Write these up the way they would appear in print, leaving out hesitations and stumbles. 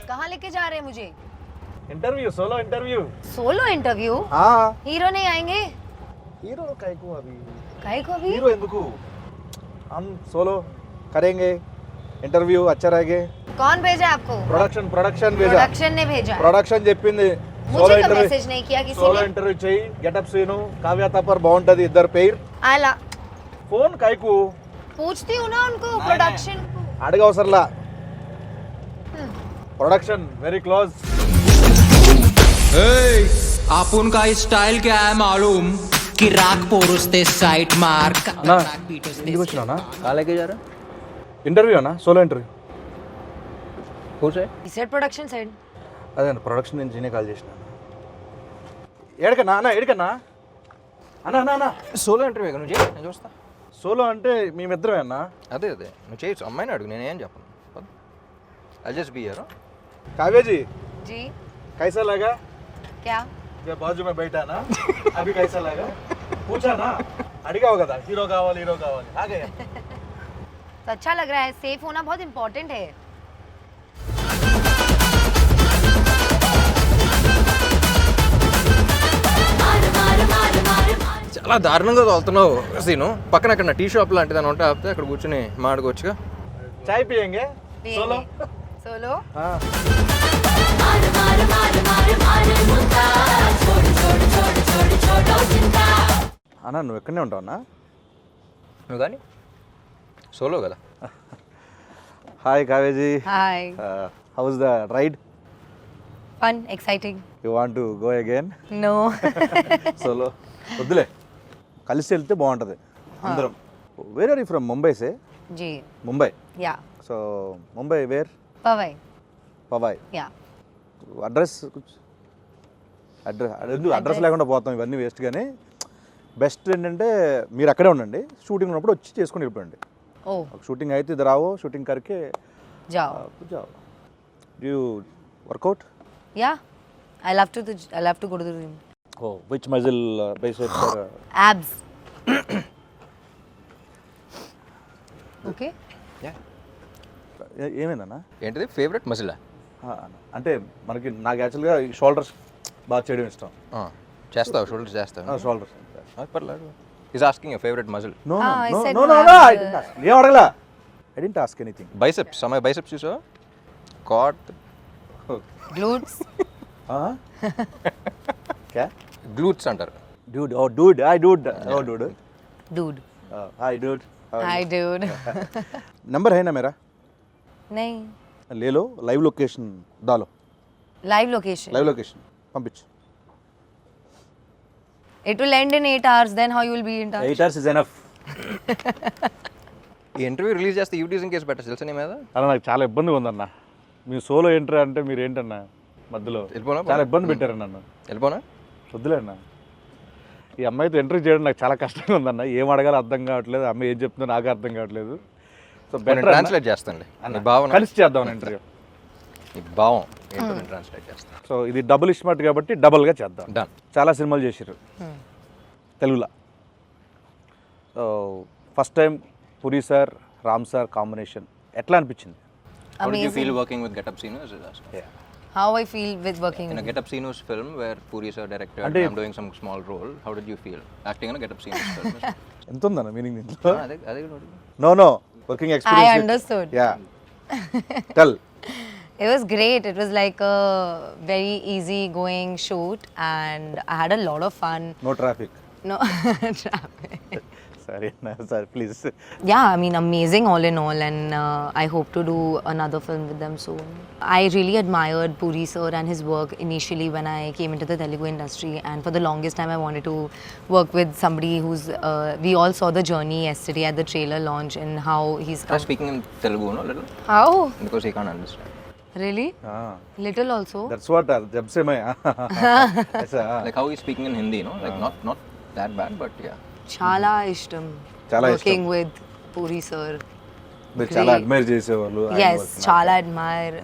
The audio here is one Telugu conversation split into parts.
कहाँ लेके जा रहे हैं मुझे? Interview, solo interview. Solo interview? हाँ। हीरो नहीं आएंगे? हीरो काहे को अभी? काहे को अभी? हीरो ఎందుకు? हम सोलो करेंगे इंटरव्यू अच्छा रहेगा। कौन भेजा आपको? प्रोडक्शन भेजा। प्रोडक्शन ने भेजा है। ప్రొడక్షన్ చెప్పింది मुझे कब मैसेज नहीं किया किसी సోలో ने? ఇంటర్వ్యూ చెయ్యి, గెటప్ సీను, కావ్య తప్పర్ బాగుంటది, ఇద్దరు పేర్ आला ఫోన్ కాయకు पूछती हूँ ना उनको प्रोडक्शन को। అడగవసరలా प्रोडक्शन वेरी क्लोज। आपण का स्टाइल क्या है मालूम कि राग पोरुस्ते साइट मार ना ఇంటికి వచ్చినానా? कहाँ लेके जा रहा ఇంటర్వ్యూ అన్నా, సోలో ఇంటర్వ్యూ। खुश है? He said production side. అదే ప్రొడక్షన్ నుంచి కాల్ చేసిన। ఏడకన్నా అన్న, ఏడకన్నా అన్న అన్న అన్న సోలో ఇంటర్వ్యూ నువ్వు చేయి, నేను చూస్తా. సోలో అంటే మేమిద్దరమే అన్న। అదే నువ్వు చేయొచ్చు, అమ్మాయిని అడుగు, నేనేం చెప్పను. I just be here. Kavya ji ji कैसा लगा? क्या? जब बाजू में बैठा ना अभी कैसा लगा? पूछा ना, अड़गा होगा था हीरो कावाली आ गया। तो अच्छा लग रहा है। सेफ होना बहुत इम्पोर्टेंट है। చాలా దారుణంగా తోలుతున్నావు సీను. పక్కన అక్కడ టీ షాప్ లాంటిది అని ఉంటే ఆపితే అక్కడ కూర్చొని మాడుకోవచ్చుగా. चाय पियेंगे सोलो? सोलो? हाँ। అన్నా నువ్వు ఎక్కడనే ఉంటావు అన్నా? నువ్వు కానీ సోలో కదా. హాయ్ కావేజీ, hi. How's the ride? Fun, exciting. You want to go again? No. Solo వద్దులే, కలిసి వెళ్తే బాగుంటుంది అందరం. Where are you from? Mumbai సే? जी Mumbai. Yeah so Mumbai where? Powai Powai. Yeah address address లేకుండా పోతాం, ఇవన్నీ వేస్ట్. కానీ బెస్ట్ ఏంటంటే మీరు అక్కడే ఉండండి, షూటింగ్ ఉన్నప్పుడు వచ్చి చేసుకొని వెళ్ళిపోండి. ओ షూటింగ్ అయితే ఇది రావో, షూటింగ్ కరికే जाओ। जाओ। You workout? Yeah I love to go to the gym. Oh which muscle biceps? Abs. Okay. ఏమైందన్నా? ఏంటిది ఫేవరెట్ మజిలా? అంటే మనకి నాకు యాక్చువల్గా షోల్డర్స్ బాగా చేయడం ఇష్టం. చేస్తావు? షోల్డర్ చేస్తావు? షోల్డర్స్ పర్లేదు. Is asking your favourite muscle. No I no said no no, no I no have I didn't ask. ఏం అడగలా, I didn't ask anything. Biceps, అమ్మాయి బైసెప్స్ చూసావా? Got glutes. క్యా? గ్లూట్స్ అంటారు. dude, oh dude, hi dude, oh dude, dude. hi dude, hi dude. Number है ना मेरा? नहीं। ले लो, लाइव लोकेशन डालो, लाइव लोकेशन पंपिंच. It will end in 8 hours, then how you will be in touch? 8 hours is enough. ఈ ఇంటర్వ్యూ రిలీజ్ చేస్తే యూటీజింగ్ కేసు పెట్టచ్చు తెలుసా నీ మీద? అలా నాకు చాలా ఇబ్బందిగా ఉందన్న, మీ సోలో ఎంట్రీ అంటే మీరు ఏంటన్నా మధ్యలో వెళ్ళిపోనా? చాలా ఇబ్బంది పెట్టారు నన్ను. వెళ్ళిపోనా? వద్దులే అన్న, ఈ అమ్మాయితో ఎంట్రీ చేయడం నాకు చాలా కష్టంగా ఉందన్న. ఏం అడగాలో అర్థం కావట్లేదు, అమ్మాయి ఏం చెప్తుందో నాకు అర్థం కావట్లేదు. సో బెటర్ ట్రాన్స్లేట్ చేస్తానులే నీ భావన, కలిసి చేద్దాం ఇంటర్వ్యూ. నీ భావం ఏంటో నేను ట్రాన్స్లేట్ చేస్తాను. సో ఇది డబుల్ ఇస్మార్ట్ కాబట్టి డబుల్గా చేద్దాం. డన్. చాలా సినిమాలు చేసారు తెలుగులో. సో ఫస్ట్ టైం పురి సార్ రామ్ సార్ కాంబినేషన్ ఎట్లా అనిపించింది? How did you Amazing. feel working with Get Up Sinus? How I feel with working In a with Get Up Sinus film where Puri sir directed and I'm doing some small role, how did you feel acting in a Get Up Sinus film? ఎంత ఉందన్న మీనింగ్ దీంట్లో? అదే no working I experience. understood. Yeah tell. It was great. It was like a very easy going shoot and I had a lot of fun. No traffic. No traffic. సరే అన్న, సరే please. Yeah, I mean amazing all in all, and I hope to do another film with them soon. I really admired Puri sir and his work initially when I came into the Telugu industry, and for the longest time I wanted to work with somebody who's we all saw the journey yesterday at the trailer launch and how he's Try speaking in Telugu, no, little, How? because he can't understand. Really? Little also? That's what జబ్ సే మై ఐసా Like how he's speaking in Hindi, no, like not that bad, but yeah. Chala ishtam. Chala working with Puri sir. మీరు చాలా అడ్మైర్ చేసేవాళ్ళు. Yes, chala admire.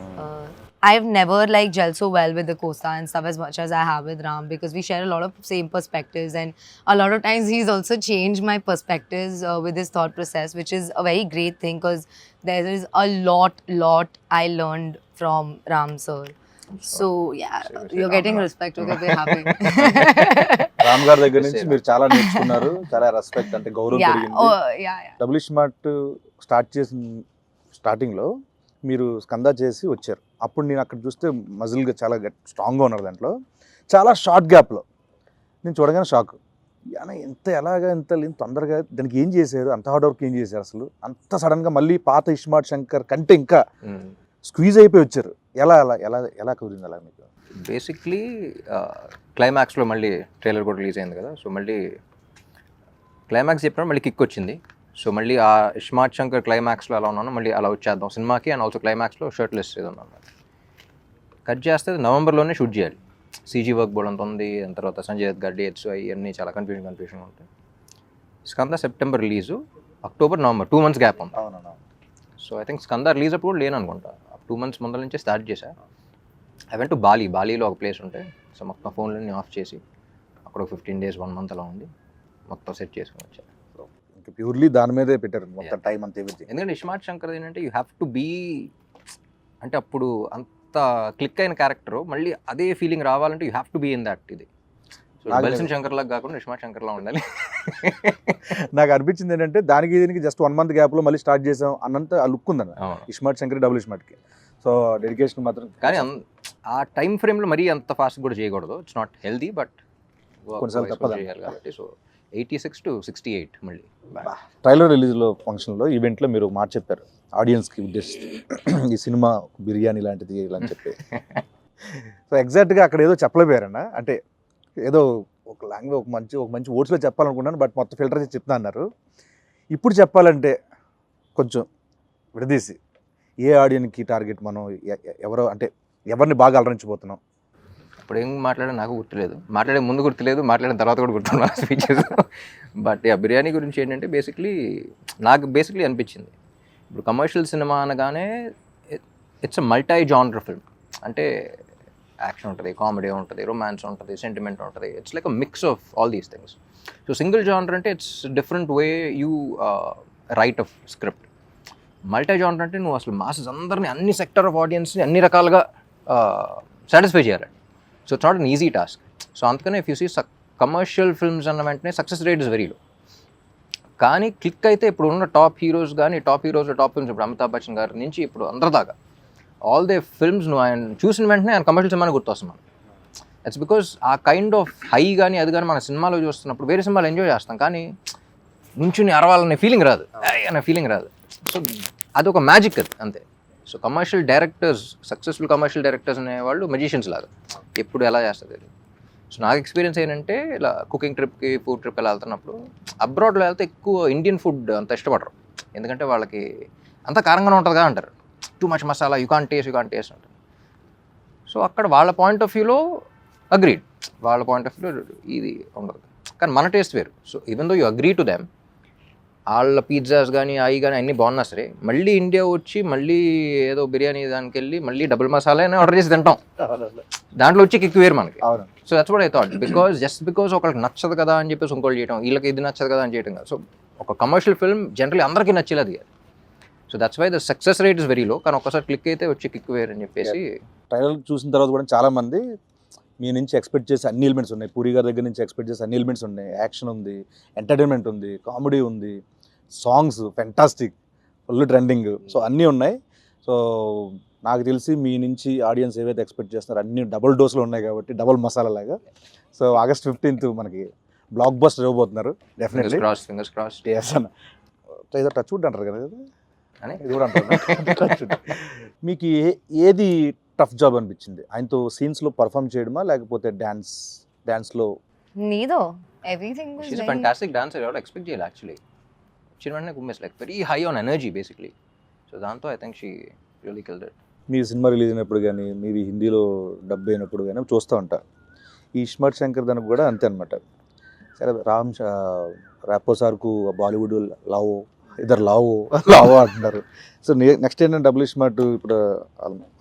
I've never like gelled so well with the Costa and stuff as much as I have with Ram, because we share a lot of same perspectives, and a lot of times he's also changed my perspectives with his thought process, which is a very great thing, because there is a lot I learned from Ram sir. So yeah, you're getting respect. Okay, we're happy. Ram గారి దగ్గర నుంచి మీరు చాలా నేర్చుకున్నారు, చాలా రెస్పెక్ట్ అంటే గౌరవం Yeah. పెరిగింది. Oh yeah. Double smart start చేసిన స్టార్టింగ్లో మీరు స్కంద చేసి వచ్చారు. అప్పుడు నేను అక్కడ చూస్తే మజిల్గా చాలా స్ట్రాంగ్గా ఉన్నారు. దాంట్లో చాలా షార్ట్ గ్యాప్లో నేను చూడగానే షాక్. ఎంత ఎలాగా ఎంత తొందరగా దానికి ఏం చేశారు, అంత హార్డ్ వర్క్ ఏం చేశారు అసలు, అంత సడన్గా మళ్ళీ పాత ఇస్మార్ట్ శంకర్ కంటే ఇంకా స్క్వీజ్ అయిపోయి వచ్చారు. ఎలా ఎలా ఎలా ఎలా కుదిరింది అలా మీకు? బేసిక్లీ క్లైమాక్స్లో మళ్ళీ ట్రైలర్ కూడా రిలీజ్ అయింది కదా, సో మళ్ళీ క్లైమాక్స్ చెప్పినప్పుడు మళ్ళీ కిక్ వచ్చింది. సో మళ్ళీ ఆ ఇస్మార్ట్ శంకర్ క్లైమాక్స్లో ఎలా ఉన్నానో మళ్ళీ అలా వచ్చేద్దాం సినిమాకి, అండ్ ఆల్సో క్లైమాక్స్లో షర్ట్లెస్ ఏదో ఉన్నాను. కట్ చేస్తే నవంబర్లోనే షూట్ చేయాలి. సీజీ వర్క్ బోర్డ్ అంత ఉంది, దాని తర్వాత సంజయ్ దత్ గారి డేట్స్ అవన్నీ చాలా కన్ఫ్యూషన్ ఉంటాయి. Skanda September release, October November 2 months gap ఉంది. అవునన్నా. So I think Skanda release అప్పుడు లేను అనుకుంటా, 2 months ముందర నుంచే స్టార్ట్ చేశా. ఐ వెంట్ టు బాలీలో ఒక ప్లేస్ ఉంటే, సో మొత్తం ఫోన్లన్నీ ఆఫ్ చేసి అక్కడ ఒక 15 days 1 month అలా ఉంది, మొత్తం సెట్ చేసుకుని వచ్చాను. ఇంకా ప్యూర్లీ దాని మీదే పెట్టారు మొత్తం టైం అంతా ఎవ్రీథింగ్. ఎందుకంటే ఇస్మార్ట్ శంకర్ ఏంటంటే యూ హ్యావ్ టు బీ, అంటే అప్పుడు అంత క్లిక్ అయిన క్యారెక్టర్ మళ్ళీ అదే ఫీలింగ్ రావాలంటే you have to be in that. ఇది సో బల్సిన్ శంకర్ లాగా కాకుండా ఇస్మార్ట్ శంకర్లా ఉండాలి. నాకు అనిపించింది ఏంటంటే దానికి దీనికి జస్ట్ 1 month గ్యాప్లో మళ్ళీ స్టార్ట్ చేసాం అన్నంత ఆ లుక్ ఉందన్న ఇస్మార్ట్ శంకర్ డబుల్ ఇస్మార్ట్కి. సో డెడికేషన్ మాత్రం, కానీ ఆ టైం ఫ్రేమ్లో మరీ అంత ఫాస్ట్ కూడా చేయకూడదు, ఇట్స్ నాట్ హెల్దీ, బట్ కొన్నిసార్లు తప్పదు చేయాలి కాబట్టి. సో 86 to 68 మళ్ళీ ట్రైలర్ రిలీజ్లో ఫంక్షన్లో ఈవెంట్లో మీరు మాట చెప్పారు ఆడియన్స్కి ఉద్దేశిస్తూ, ఈ సినిమా బిర్యానీ లాంటిది ఇలా అని చెప్పి. సో ఎగ్జాక్ట్గా అక్కడ ఏదో చెప్పలేకపోయారన్న, అంటే ఏదో ఒక లాంగ్వేజ్ ఒక మంచి వర్డ్స్లో చెప్పాలనుకున్నాను, బట్ మొత్తం ఫిల్టర్ చేసి చెప్తా అన్నారు. ఇప్పుడు చెప్పాలంటే కొంచెం విడదీసి ఏ ఆడియన్కి టార్గెట్, మనం ఎవరో అంటే ఎవరిని బాగా అలరించబోతున్నాం? ఇప్పుడు ఏం మాట్లాడే నాకు గుర్తులేదు, మాట్లాడే ముందు గుర్తులేదు, మాట్లాడిన తర్వాత కూడా గుర్తున్నా స్పీచెస్. బట్ బిర్యానీ గురించి ఏంటంటే నాకు బేసిక్లీ అనిపించింది, ఇప్పుడు కమర్షియల్ సినిమా అనగానే it's a multi genre film. అంటే యాక్షన్ ఉంటుంది, కామెడీ ఉంటుంది, రొమాన్స్ ఉంటుంది, సెంటిమెంట్ ఉంటుంది. It's like a mix of all these things. So single genre అంటే it's different way you write of script. Multi genre అంటే నువ్వు అసలు మాసెస్ అందరినీ, అన్ని సెక్టర్ ఆఫ్ ఆడియన్స్ని అన్ని రకాలుగా సాటిస్ఫై చేయాలి. So it's not an easy task. So అందుకనే if you see commercial films అన్న వెంటనే success rate is very low. కానీ క్లిక్ అయితే ఇప్పుడు ఉన్న టాప్ హీరోస్ కానీ, టాప్ హీరోస్లో టాప్ ఫిల్మ్స్, ఇప్పుడు అమితాబ్ బచ్చన్ గారి నుంచి ఇప్పుడు అందరి దాకా ఆల్ దే ఫిల్మ్స్ నువ్వు ఆయన చూసిన వెంటనే ఆయన కమర్షియల్ సినిమాని గుర్తొస్తున్నాను. ఇట్స్ బికాస్ ఆ కైండ్ ఆఫ్ హై కానీ అది కానీ మన సినిమాలో చూస్తున్నప్పుడు వేరే సినిమాలు ఎంజాయ్ చేస్తాం, కానీ నుంచుని అరవాలనే ఫీలింగ్ రాదు, అనే ఫీలింగ్ రాదు. సో అదొక మ్యాజిక్ అది అంతే. So commercial directors, successful commercial directors అనేవాళ్ళు మెజిషియన్స్ లాగా, ఎప్పుడు ఎలా చేస్తుంది. సో నాకు ఎక్స్పీరియన్స్ ఏంటంటే ఇలా కుకింగ్ ట్రిప్కి, ఫుడ్ ట్రిప్ ఎలా వెళ్తున్నప్పుడు అబ్రాడ్లో వెళ్తే ఎక్కువ ఇండియన్ ఫుడ్ అంత ఇష్టపడరు, ఎందుకంటే వాళ్ళకి అంత కారంగానే ఉంటుంది కదా అంటారు, too much masala, you can't taste అంటారు. సో అక్కడ వాళ్ళ పాయింట్ ఆఫ్ వ్యూలో అగ్రీడ్, వాళ్ళ పాయింట్ ఆఫ్ వ్యూలో ఇది ఉండదు, కానీ మన టేస్ట్ వేరు. So even though you agree to them, వాళ్ళ పిజ్జాస్ కానీ అవి కానీ అన్నీ బాగున్నా సరే, మళ్ళీ ఇండియా వచ్చి మళ్ళీ ఏదో బిర్యానీ దానికి వెళ్ళి మళ్ళీ డబుల్ మసాలా ఆర్డర్ చేసి తింటాం, దాంట్లో వచ్చి కిక్ వేరు మనకి. So that's what I thought, because ఒకళ్ళకి నచ్చదు కదా అని చెప్పేసి ఇంకోటి చేయడం, వీళ్ళకి ఇది నచ్చదు కదా అని చేయడం కాదు. సో ఒక కమర్షియల్ ఫిల్మ్ జనరల్లీ అందరికీ నచ్చేది అది. So that's why the success rate is very low, కానీ ఒక్కసారి క్లిక్ అయితే వచ్చి కిక్ వేరు అని చెప్పేసి. ట్రైలర్ చూసిన తర్వాత కూడా చాలామంది మీ నుంచి ఎక్స్పెక్ట్ చేసే అన్ని ఎలిమెంట్స్ ఉన్నాయి, పూరి గారి దగ్గర నుంచి ఎక్స్పెక్ట్ చేసే అన్ని ఎలిమెంట్స్ ఉన్నాయి, యాక్షన్ ఉంది, ఎంటర్టైన్మెంట్ ఉంది, కామెడీ ఉంది, songs fantastic, full trending, so అన్నీ ఉన్నాయి. సో నాకు తెలిసి మీ నుంచి ఆడియన్స్ ఏవైతే ఎక్స్పెక్ట్ చేస్తున్నారో అన్ని డబుల్ డోస్లో ఉన్నాయి కాబట్టి డబుల్ మసాలా లాగా. సో August 15th మనకి బ్లాక్ బస్టర్ ఇవ్వబోతున్నారు డెఫినెట్లీ. Fingers cross. అన్న ఏదో టచ్ వుడ్ అంటారు కదా, ఇది కూడా అంటారు. మీకు ఏది టఫ్ జాబ్ అనిపించింది ఆయనతో సీన్స్లో పర్ఫామ్ చేయడమా, లేకపోతే డాన్స్లో? Neither. Everything was She's a very... fantastic dancer. I would expect jail actually. She was like very high on energy basically. So దాంతో I think she really killed it. Me cinema release అయినప్పుడు కానీ, మీవి హిందీలో డబ్ అయినప్పుడు కానీ చూస్తూ ఉంటా. ఈ ఇస్మార్ట్ శంకర్ దానికి కూడా అంతే అనమాట. సరే రాపో సార్కు బాలీవుడ్ లవ్ ఇద్దరు లావో అంటున్నారు. సో నెక్స్ట్ ఏంటంటే డబుల్ స్మార్ట్ ఇప్పుడు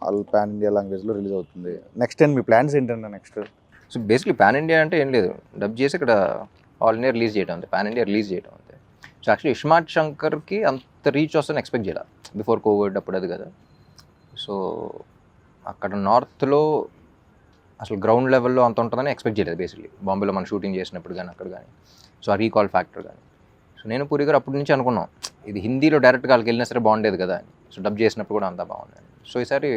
ఆల్ పాన్ ఇండియా లాంగ్వేజ్లో రిలీజ్ అవుతుంది. నెక్స్ట్ ఏంటి మీ ప్లాన్స్ ఏంటంటే next? So basically pan India అంటే ఏం లేదు, డబ్ చేసి ఇక్కడ ఆల్ ఇండియా రిలీజ్ చేయడం అంతే, పాన్ ఇండియా రిలీజ్ చేయడం అంతే. సో యాక్చువల్లీ ఇస్మార్ట్ శంకర్కి అంత రీచ్ వస్తుందని ఎక్స్పెక్ట్ చేయాలి బిఫోర్ కోవిడ్ అప్పుడు అది కదా. సో అక్కడ నార్త్లో అసలు గ్రౌండ్ లెవెల్లో అంత ఉంటుందని ఎక్స్పెక్ట్ చేయలేదు బేసిక్లీ, బాంబేలో మనం షూటింగ్ చేసినప్పుడు కానీ అక్కడ కానీ. సో ఆ రీకాల్ ఫ్యాక్టర్ కానీ. సో నేను పూరి గారు అప్పటి నుంచి అనుకున్నాం ఇది హిందీలో డైరెక్ట్గా వాళ్ళకి వెళ్ళినా సరే బాగుండేది కదా అని. సో డబ్ చేసినప్పుడు కూడా అంతా బాగుంది. సో ఈసారి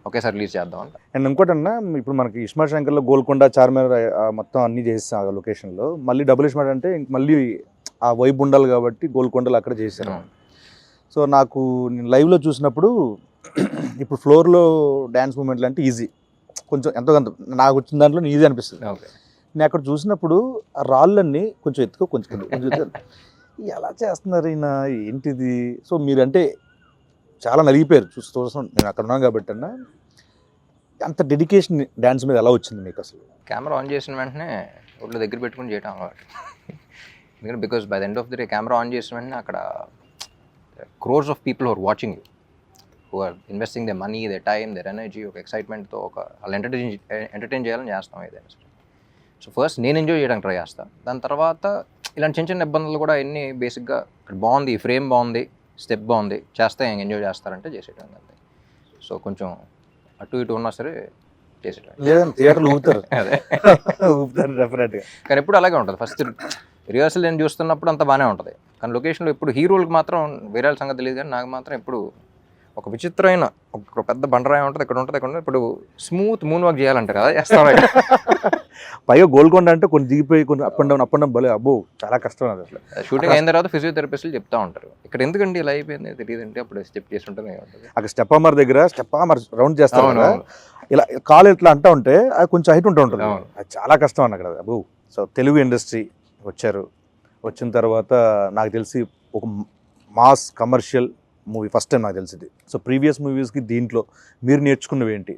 ఒకేసారి రిలీజ్ చేద్దాం అంట. అండ్ ఇంకోటన్నా, ఇప్పుడు మనకి ఇస్మార్ట్ శంకర్లో గోల్కొండ, చార్మినార్ మొత్తం అన్నీ చేస్తాం ఆ లొకేషన్లో. మళ్ళీ డబుల్ ఇస్మార్ట్ అంటే ఇంక మళ్ళీ ఆ వైబ్ ఉండాలి కాబట్టి గోల్కొండలో అక్కడ చేశాను. సో నాకు నేను లైవ్లో చూసినప్పుడు ఇప్పుడు ఫ్లోర్లో డ్యాన్స్ మూమెంట్లు అంటే ఈజీ, కొంచెం ఎంతో కొంత నాకు వచ్చిన దాంట్లో ఈజీ అనిపిస్తుంది. ఓకే, నేను అక్కడ చూసినప్పుడు ఆ రాళ్ళన్నీ కొంచెం ఎత్తుకో కొంచెం ఎలా చేస్తున్నారు ఈయన, ఏంటిది? సో మీరంటే చాలా నలిగిపోయారు చూస్తాం, నేను అక్కడ ఉన్నాను కాబట్టి అన్న. అంత డెడికేషన్ డ్యాన్స్ మీద ఎలా వచ్చింది మీకు అసలు? కెమెరా ఆన్ చేసిన వెంటనే ఒళ్ళు దగ్గర పెట్టుకుని చేయటం అలవాటు. ఎందుకంటే because by the end of the day camera on చేసిన వెంటనే అక్కడ crores of people are watching you, who are investing their money, their time, their energy, ఒక ఎక్సైట్మెంట్తో వాళ్ళు ఎంటర్టైన్ చేయాలని చేస్తాం ఏదైనా సరే. సో ఫస్ట్ నేను ఎంజాయ్ చేయడానికి ట్రై చేస్తాను. దాని తర్వాత ఇలాంటి చిన్న చిన్న ఇబ్బందులు కూడా ఎన్ని బేసిక్గా ఇక్కడ బాగుంది, ఈ ఫ్రేమ్ బాగుంది, స్టెప్ బాగుంది, చేస్తే ఎంజాయ్ చేస్తారంటే చేసేయడం అంతే. సో కొంచెం అటు ఇటు ఉన్నా సరే చేసేయడం. లేదంటే థియేటర్లు ఊపుతారు, అదే ఊపుతారు డెఫినెట్గా. కానీ ఎప్పుడు అలాగే ఉంటుంది. ఫస్ట్ రిహర్సల్ నేను చూస్తున్నప్పుడు అంతా బాగానే ఉంటుంది, కానీ లొకేషన్లో ఇప్పుడు హీరోలకు మాత్రం వేరే సంగతి తెలియదు, కానీ నాకు మాత్రం ఎప్పుడు ఒక విచిత్రమైన ఒక పెద్ద బండరాయి ఉంటుంది, ఇక్కడ ఉంటుంది, ఇక్కడ ఉంటుంది. ఇప్పుడు స్మూత్ మూన్ వాక్ చేయాలంటారు కదా, చేస్తాం. పైగా గోల్కొండ అంటే కొన్ని దిగిపోయి కొన్ని అప్ అండ్ డౌన్ భలే అబ్బో చాలా కష్టం అది అసలు. షూటింగ్ అయిన తర్వాత ఫిజియోథెరపిస్టులు చెప్తా ఉంటారు, ఇక్కడ ఎందుకండి ఇలా అయిపోయింది తెలియదంటే అప్పుడు స్టెప్ చేస్తుంటే ఉంటుంది. అక్కడ స్టెప్ అమర్ దగ్గర స్టెప్ అమర్ రౌండ్ చేస్తాం కదా, ఇలా కాలు ఇట్లా అంటూ ఉంటే అది కొంచెం హైట్ ఉంటుంది, అది చాలా కష్టం అన్న అక్కడ అబ్బో. సో తెలుగు ఇండస్ట్రీ వచ్చారు, వచ్చిన తర్వాత నాకు తెలిసి ఒక mass commercial movie first time నాకు తెలిసింది. సో ప్రీవియస్ మూవీస్కి దీంట్లో మీరు నేర్చుకున్నవి ఏంటి?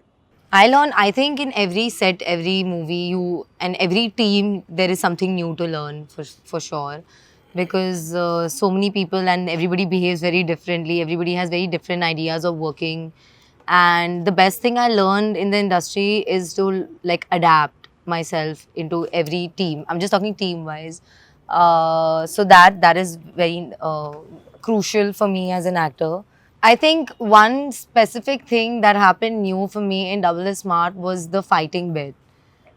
I learn, I think in every set, every movie, and every team, there is something new to learn for sure. Because so many people and everybody behaves very differently. Everybody has very different ideas of working. And the best thing I learned in the industry is to like adapt myself into every team. I'm just talking team wise. So that is very crucial for me as an actor. I think one specific thing that happened new for me in Double is Smart was the fighting bit.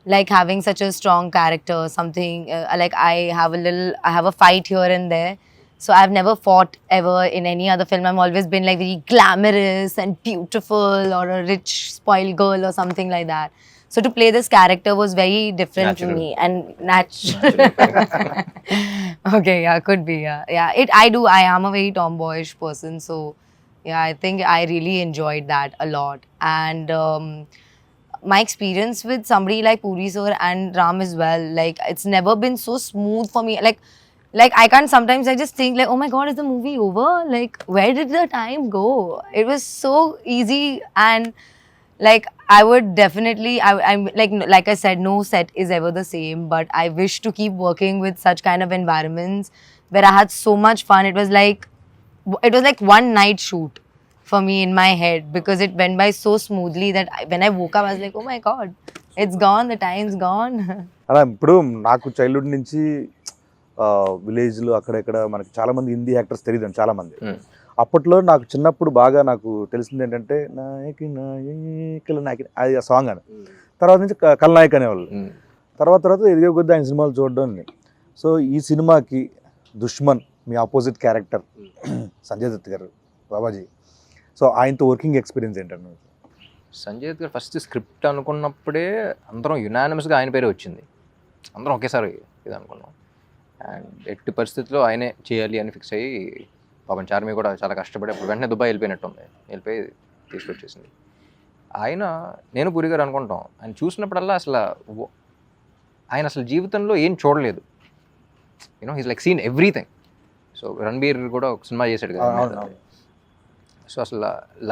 Like having such a strong character, something like I have a fight here and there. So I've never fought ever in any other film. I've always been like very glamorous and beautiful or a rich spoiled girl or something like that. So to play this character was very different to me and natural. Okay, yeah, could be, yeah. I am a very tomboyish person, so yeah, I think I really enjoyed that a lot. And my experience with somebody like Puri sir and Ram as well, like it's never been so smooth for me. Like I can't, sometimes I just think like, oh my god, is the movie over? Like where did the time go? It was so easy, and like I would definitely, I'm like I said, no set is ever the same, but I wish to keep working with such kind of environments where I had so much fun. It was like one night shoot for me in my head, because it went by so smoothly that when I woke up I was like, oh my god, it's gone, the time's gone. అలా ఇప్పుడు నాకు చైల్డ్హుడ్ నుంచి విలేజ్లో అక్కడెక్కడ మనకి చాలా మంది హిందీ యాక్టర్స్ తెలియదు చాలా మంది. అప్పట్లో నాకు చిన్నప్పుడు బాగా నాకు తెలిసింది ఏంటంటే నాయకి నాయకుల నాయకి అది ఆ సాంగ్ అని, తర్వాత నుంచి కల్నాయక్ అనేవాళ్ళు, తర్వాత ఎదిగే కొద్దీ ఆయన సినిమాలు చూడడం. సో ఈ సినిమాకి దుష్మన్ మీ ఆపోజిట్ క్యారెక్టర్ సంజయ్ దత్ గారు, బాబాజీ, సో ఆయనతో వర్కింగ్ ఎక్స్పీరియన్స్ ఏంటంటే? సంజయ్ దత్ గారు ఫస్ట్ స్క్రిప్ట్ అనుకున్నప్పుడే అందరం యునానిమస్గా ఆయన పేరే వచ్చింది, అందరం ఒకేసారి ఇది అనుకున్నాం. అండ్ ఎట్టి పరిస్థితుల్లో ఆయనే చేయాలి అని ఫిక్స్ అయ్యి, పాపం చార్మి కూడా చాలా కష్టపడి అప్పుడు వెంటనే దుబాయ్ వెళ్ళిపోయినట్టుంది, వెళ్ళిపోయి తీసుకొచ్చేసింది. నేను పూరి గారు అనుకుంటాం, ఆయన చూసినప్పుడల్లా ఆయన అసలు జీవితంలో ఏం చూడలేదు, he's like seen everything. So Ranbir కూడా ఒక సినిమా చేశాడు కదా, సో అసలు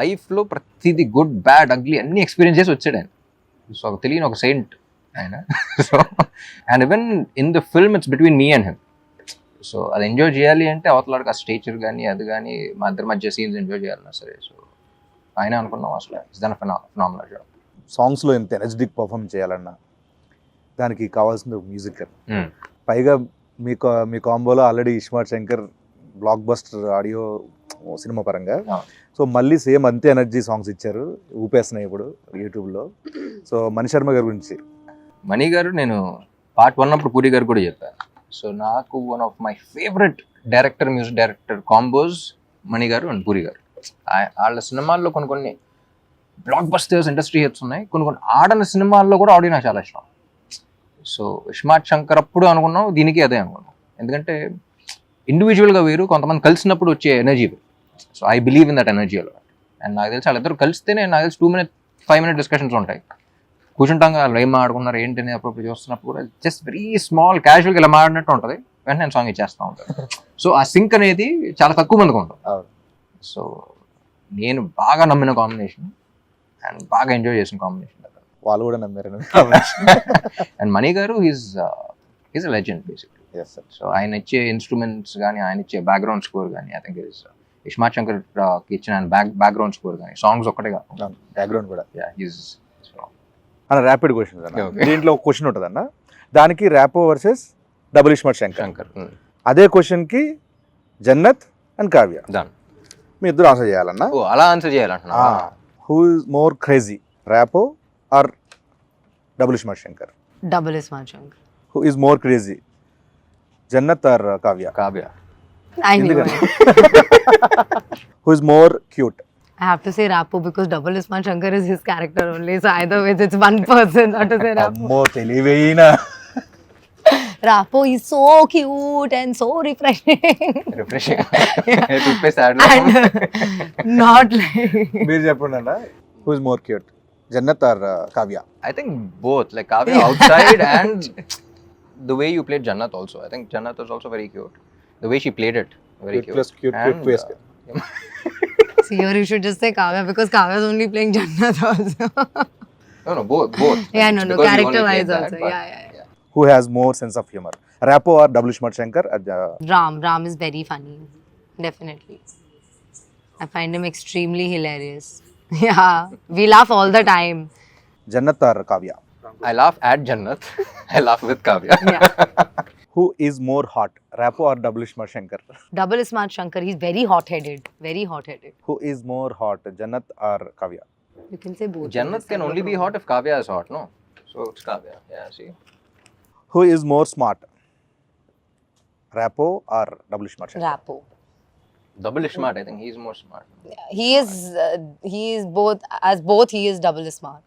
లైఫ్లో ప్రతిదీ గుడ్ బ్యాడ్ అగ్లీ అన్ని ఎక్స్పీరియన్స్ చేసి వచ్చాడు ఆయన. సో తెలియని ఒక సెయింట్ ఆయన. So and even in the film it's between me and him, so అది ఎంజాయ్ చేయాలి అంటే అవతలాడికి ఆ స్టేచర్ కానీ అది కానీ మా ఇద్దరి మధ్య సీన్స్ ఎంజాయ్ చేయాలన్నా సరే. సో ఆయన అనుకున్నాం అసలు ఇట్స్ దన్ ఫినామినల్ జాబ్. సాంగ్స్లో ఎంత ఎనర్జెటిక్ పర్ఫామ్ చేయాలన్నా దానికి కావాల్సిన మ్యూజిక్. పైగా మీ కాంబోలో already iSmart Shankar blockbuster audio cinema పరంగా. సో మళ్ళీ సేమ్ అంతే ఎనర్జీ సాంగ్స్ ఇచ్చారు, ఊపేస్తున్నాయి ఇప్పుడు యూట్యూబ్లో. సో మణి శర్మ గారి గురించి. మణి గారు నేను పార్ట్ 1 అప్పుడు పూరి గారు కూడా చెప్పాను. సో నాకు one of my favourite music director combos Mani గారు అండ్ పూరి గారు. వాళ్ళ సినిమాల్లో కొన్ని బ్లాక్ బస్టర్స్ ఇండస్ట్రీ హిట్స్ ఉన్నాయి, కొన్ని ఆడని సినిమాల్లో కూడా ఆడియో నాకు చాలా ఇష్టం. సో ఇస్మార్ట్ శంకర్ అప్పుడు అనుకున్నాం, దీనికి అదే అనుకున్నాం. ఎందుకంటే ఇండివిజువల్గా వేరు, కొంతమంది కలిసినప్పుడు వచ్చే ఎనర్జీ వేరు. So I believe in that energy అలా. అండ్ నాకు తెలిసి వాళ్ళిద్దరు కలిస్తేనే నాకు తెలిసి 2-5 minute డిస్కషన్స్ ఉంటాయి. కూర్చుంటాం కదా, వాళ్ళు ఏం మాట్లాడుకున్నారు ఏంటి అని అప్పుడు చూస్తున్నప్పుడు కూడా జస్ట్ వెరీ స్మాల్ క్యాజువల్గా ఇలా మాడినట్టు ఉంటుంది, వెంటనే నేను సాంగ్ ఇచ్చేస్తూ ఉంటాను. సో ఆ సింక్ అనేది చాలా తక్కువ మందికి ఉంటుంది. సో నేను బాగా నమ్మిన కాంబినేషన్ అండ్ బాగా ఎంజాయ్ చేసిన కాంబినేషన్. వాళ్ళు కూడా నమ్మారు. అండ్ మణి గారు is a legend basically. So ఆయన ఇచ్చే ఇన్స్ట్రుమెంట్స్ కానీ, ఆయన ఇచ్చే బ్యాక్గ్రౌండ్ స్కోర్ కానీ, I think is iSmart Shankar ఇచ్చిన బ్యాక్గ్రౌండ్ స్కోర్ కానీ, సాంగ్స్ ఒక్కటే కాదు, బ్యాక్గ్రౌండ్ కూడా. అన్న ర్యాపిడ్ క్వశ్చన్ దీంట్లో ఒక క్వశ్చన్ ఉంటుంది అన్న, దానికి ర్యాపో వర్సెస్ డబుల్ ఇస్మార్ట్ శంకర్. అదే క్వశ్చన్కి జన్నత్ అండ్ కావ్య మీ ఇద్దరు ఆన్సర్ చేయాలన్నా. అలా ఆన్సర్ చేయాలంటున్నా. Who is more crazy, Rapo or double iSmart Shankar? Double Ismaart Shankar. Who is more crazy, Jannat or Kavya? I knew it. Who is more cute? I have to say Rapo because Double Ismaart Shankar is his character only. So either way, it's one person. Not to say Rapo. అమ్మో తెలివైన. Rapo is so cute and so refreshing. And not like. మీరు చెప్పండి అన్న, who is more cute, Jannat or Kavya? I think both, like Kavya outside and the way you played Jannat also. I think Jannat was also very cute. The way she played it, very Cute plus cute, And, cute plus cute. See, here you should just say Kavya because Kavya is only playing Jannat also. No, both. Yeah, no, Because you only character wise played that, also. but- Yeah. Who has more sense of humor, Rapo or double Ismaart Shankar? Ram is very funny. Definitely. I find him extremely hilarious. Yeah, we laugh all the time. Jannat or Kavya? I laugh at Jannat. I laugh with Kavya. Yeah. Who is more hot, Rapo or double Ismaart Shankar? Double Ismaart Shankar, he's very hot-headed. Very hot-headed. Who is more hot, Jannat or Kavya? You can say both. Jannat can only be hot if Kavya is hot, no? So it's Kavya. Yeah, see. Who is more smart, Rapo or double Ismaart Shankar? Rapo. Double smart. I think he's more smart. He is both, he is double smart.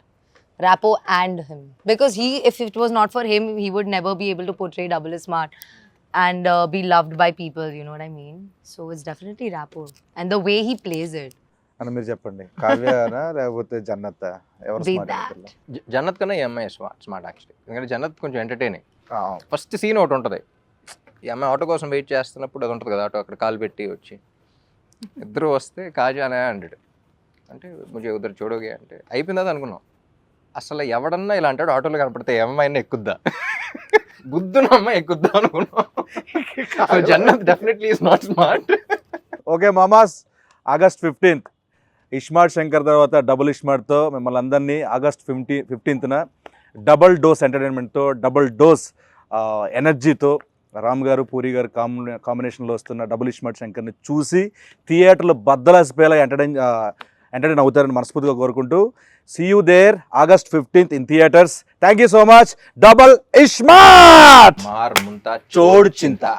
Rapo and him. Because if it was not for him, he would never be able to portray double smart and be loved by people, you know what I mean? So it's definitely Rapo. And the way he plays it. అని మీరు చెప్పండి, కావ్యనా లేకపోతే జన్నత్? ఎవరు Be స్మార్ట్? that. జన్నత్ కన్నా ఈ అమ్మాయి స్మార్ట్ యాక్చువల్లీ. ఎందుకంటే జన్నత్ కొంచెం ఎంటర్టైనింగ్. ఫస్ట్ సీన్ ఒకటి ఉంటుంది, ఈ అమ్మాయి ఆటో కోసం వెయిట్ చేస్తున్నప్పుడు అది ఉంటుంది కదా, ఆటో అక్కడ కాలు పెట్టి వచ్చి ఇద్దరు వస్తే కాజానే అంటాడు, అంటే ముజే ఉద్దరు చూడోగే అంటే అయిపోయిందా అనుకున్నాం. అసలు ఎవడన్నా ఇలా అంటాడు, ఆటోలో కనపడితే ఏ అమ్మాయినా ఎక్కుద్దా, బుద్ధున్న అమ్మాయి ఎక్కుద్దా అనుకున్నాం. So Jannat definitely is not smart. Okay మామాస్, August 15th ఇస్మార్ట్ శంకర్ తర్వాత డబుల్ ఇస్మార్ట్తో మిమ్మల్ని అందరినీ August 15th డబుల్ డోస్ ఎంటర్టైన్మెంట్తో, డబుల్ డోస్ ఎనర్జీతో రామ్ గారు పూరి గారు కాంబినేషన్లో వస్తున్న డబుల్ ఇస్మార్ట్ శంకర్ని చూసి థియేటర్లు బద్దలాసిపోయేలా ఎంటర్టైన్ అవుతారని మనస్ఫూర్తిగా కోరుకుంటూ, see you there August 15th in theaters. Thank you so much. Double ismart మార్ ముంతా చోడు చింత.